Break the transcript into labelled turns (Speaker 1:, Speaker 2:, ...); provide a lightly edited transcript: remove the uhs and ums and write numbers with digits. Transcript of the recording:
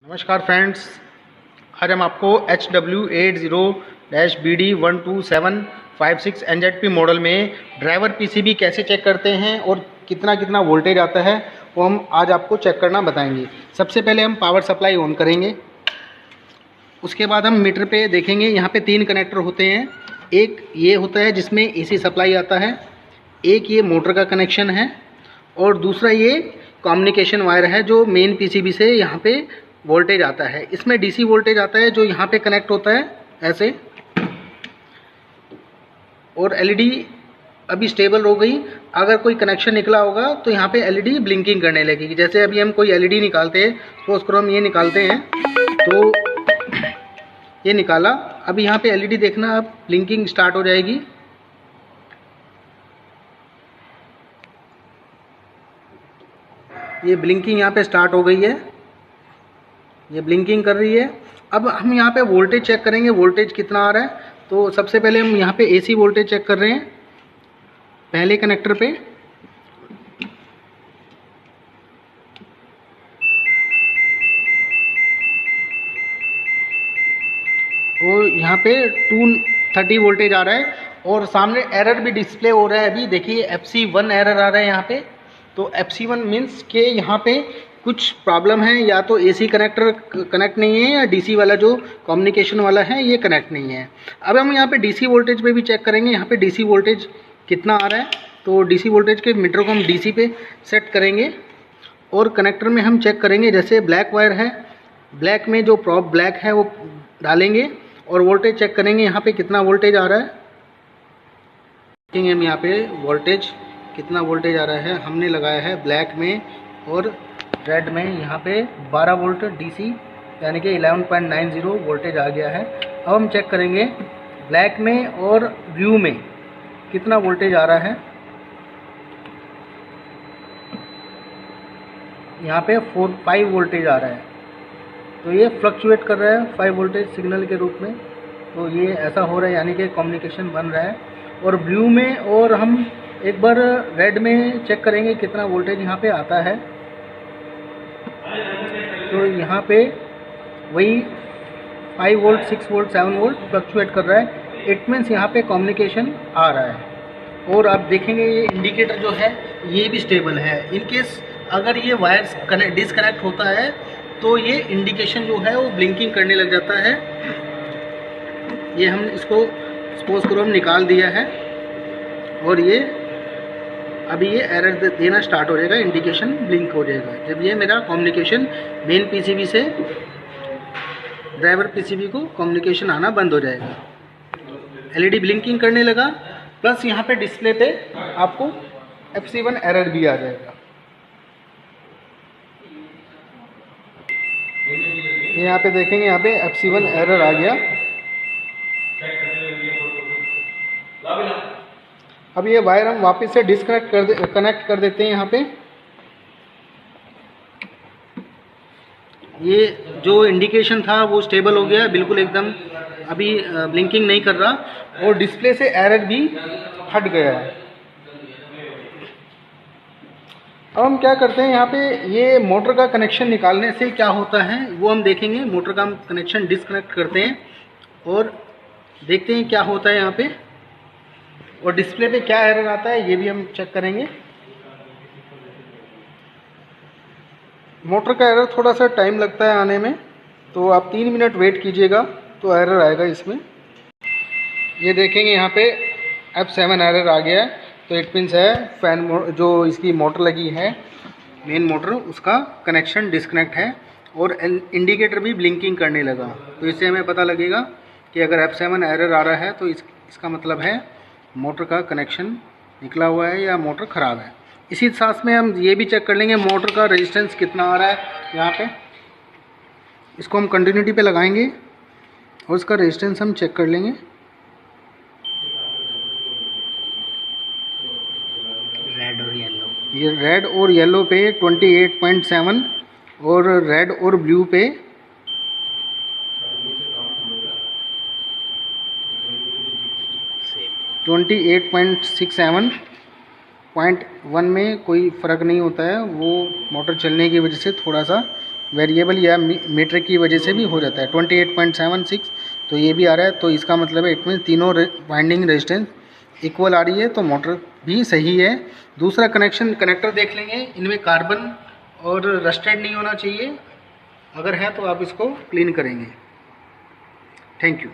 Speaker 1: नमस्कार फ्रेंड्स, आज हम आपको HW80-BD12756 NZP मॉडल में ड्राइवर पीसीबी कैसे चेक करते हैं और कितना कितना वोल्टेज आता है वो हम आज आपको चेक करना बताएंगे। सबसे पहले हम पावर सप्लाई ऑन करेंगे, उसके बाद हम मीटर पे देखेंगे। यहाँ पे 3 कनेक्टर होते हैं। एक ये होता है जिसमें एसी सप्लाई आता है, एक ये मोटर का कनेक्शन है और दूसरा ये कम्युनिकेशन वायर है जो मेन पीसीबी से यहाँ पे वोल्टेज आता है। इसमें डीसी वोल्टेज आता है जो यहाँ पे कनेक्ट होता है ऐसे, और एलईडी अभी स्टेबल हो गई। अगर कोई कनेक्शन निकला होगा तो यहाँ पे एलईडी ब्लिंकिंग करने लगेगी। जैसे अभी हम कोई एलईडी निकालते हैं, तो उसको हम ये निकालते हैं तो ये निकाला। अभी यहाँ पे एलईडी देखना, अब ब्लिंकिंग स्टार्ट हो जाएगी। ये ब्लिंकिंग यहाँ पे स्टार्ट हो गई है, ये ब्लिंकिंग कर रही है। अब हम यहाँ पे वोल्टेज चेक करेंगे, वोल्टेज कितना आ रहा है। तो सबसे पहले हम यहाँ पे एसी वोल्टेज चेक कर रहे हैं पहले कनेक्टर पे। और यहाँ पे 230 वोल्टेज आ रहा है और सामने एरर भी डिस्प्ले हो रहा है। अभी देखिए FC1 एरर आ रहा है यहाँ पे। तो FC1 मीन्स के यहाँ पे कुछ प्रॉब्लम है, या तो एसी कनेक्टर कनेक्ट नहीं है या डीसी वाला जो कम्युनिकेशन वाला है ये कनेक्ट नहीं है। अब हम यहाँ पे डीसी वोल्टेज पे भी चेक करेंगे, यहाँ पे डीसी वोल्टेज कितना आ रहा है। तो डीसी वोल्टेज के मीटर को हम डीसी पे सेट करेंगे और कनेक्टर में हम चेक करेंगे। जैसे ब्लैक वायर है, ब्लैक में जो प्रॉप ब्लैक है वो डालेंगे और वोल्टेज चेक करेंगे यहाँ पे कितना वोल्टेज आ रहा है। देखेंगे हम यहाँ पे वोल्टेज कितना वोल्टेज आ रहा है। हमने लगाया है ब्लैक में और रेड में यहाँ पे 12 वोल्ट डीसी यानी कि 11.90 वोल्टेज आ गया है। अब हम चेक करेंगे ब्लैक में और ब्लू में कितना वोल्टेज आ रहा है। यहाँ पे 5 वोल्टेज आ रहा है, तो ये फ्लक्चुएट कर रहा है 5 वोल्टेज सिग्नल के रूप में। तो ये ऐसा हो रहा है यानी कि कम्युनिकेशन बन रहा है। और ब्लू में और हम एक बार रेड में चेक करेंगे कितना वोल्टेज यहाँ पे आता है। तो यहाँ पे वही 5 वोल्ट 6 वोल्ट 7 वोल्ट फ्लक्चुएट कर रहा है। इट मीन्स यहाँ पे कम्युनिकेशन आ रहा है। और आप देखेंगे ये इंडिकेटर जो है ये भी स्टेबल है। इन केस अगर ये वायर्स डिसकनेक्ट होता है तो ये इंडिकेशन जो है वो ब्लिंकिंग करने लग जाता है। ये हम इसको सपोज करो हम निकाल दिया है और ये अभी ये एरर देना स्टार्ट हो जाएगा, इंडिकेशन ब्लिंक हो जाएगा। जब ये मेरा कम्युनिकेशन मेन पीसीबी से ड्राइवर पीसीबी को कम्युनिकेशन आना बंद हो जाएगा। एलईडी ब्लिंकिंग करने लगा, प्लस यहाँ पे डिस्प्ले पे आपको FC1 एरर भी आ जाएगा। यहाँ पे देखेंगे, यहाँ पे FC1 एरर आ गया। अब ये वायर हम वापस से कनेक्ट कर देते हैं। यहाँ पे ये जो इंडिकेशन था वो स्टेबल हो गया बिल्कुल एकदम, अभी ब्लिंकिंग नहीं कर रहा और डिस्प्ले से एरर भी हट गया है। अब हम क्या करते हैं, यहाँ पे ये मोटर का कनेक्शन निकालने से क्या होता है वो हम देखेंगे। मोटर का हम कनेक्शन डिस्कनेक्ट करते हैं और देखते हैं क्या होता है यहाँ पे, और डिस्प्ले पे क्या एरर आता है ये भी हम चेक करेंगे। मोटर का एरर थोड़ा सा टाइम लगता है आने में, तो आप 3 मिनट वेट कीजिएगा तो एरर आएगा इसमें। ये देखेंगे यहाँ पे F7 एरर आ गया है। तो इट मीन्स है फैन जो इसकी मोटर लगी है मेन मोटर, उसका कनेक्शन डिस्कनेक्ट है और इंडिकेटर भी ब्लिंकिंग करने लगा। तो इससे हमें पता लगेगा कि अगर F7 एरर आ रहा है तो इसका मतलब है मोटर का कनेक्शन निकला हुआ है या मोटर ख़राब है। इसी साथ में हम ये भी चेक कर लेंगे मोटर का रेजिस्टेंस कितना आ रहा है। यहाँ पे इसको हम कंटिन्यूटी पे लगाएंगे और इसका रेजिस्टेंस हम चेक कर लेंगे। रेड और येलो, ये रेड और येलो पे 28.7 और रेड और ब्लू पे 28.67। 0.1 में कोई फ़र्क नहीं होता है, वो मोटर चलने की वजह से थोड़ा सा वेरिएबल या मीटर की वजह से भी हो जाता है। 28.76 तो ये भी आ रहा है, तो इसका मतलब है इट मीन तीनों वाइंडिंग रेजिस्टेंस इक्वल आ रही है, तो मोटर भी सही है। दूसरा कनेक्टर देख लेंगे, इनमें कार्बन और रस्टेड नहीं होना चाहिए, अगर है तो आप इसको क्लीन करेंगे। Thank you.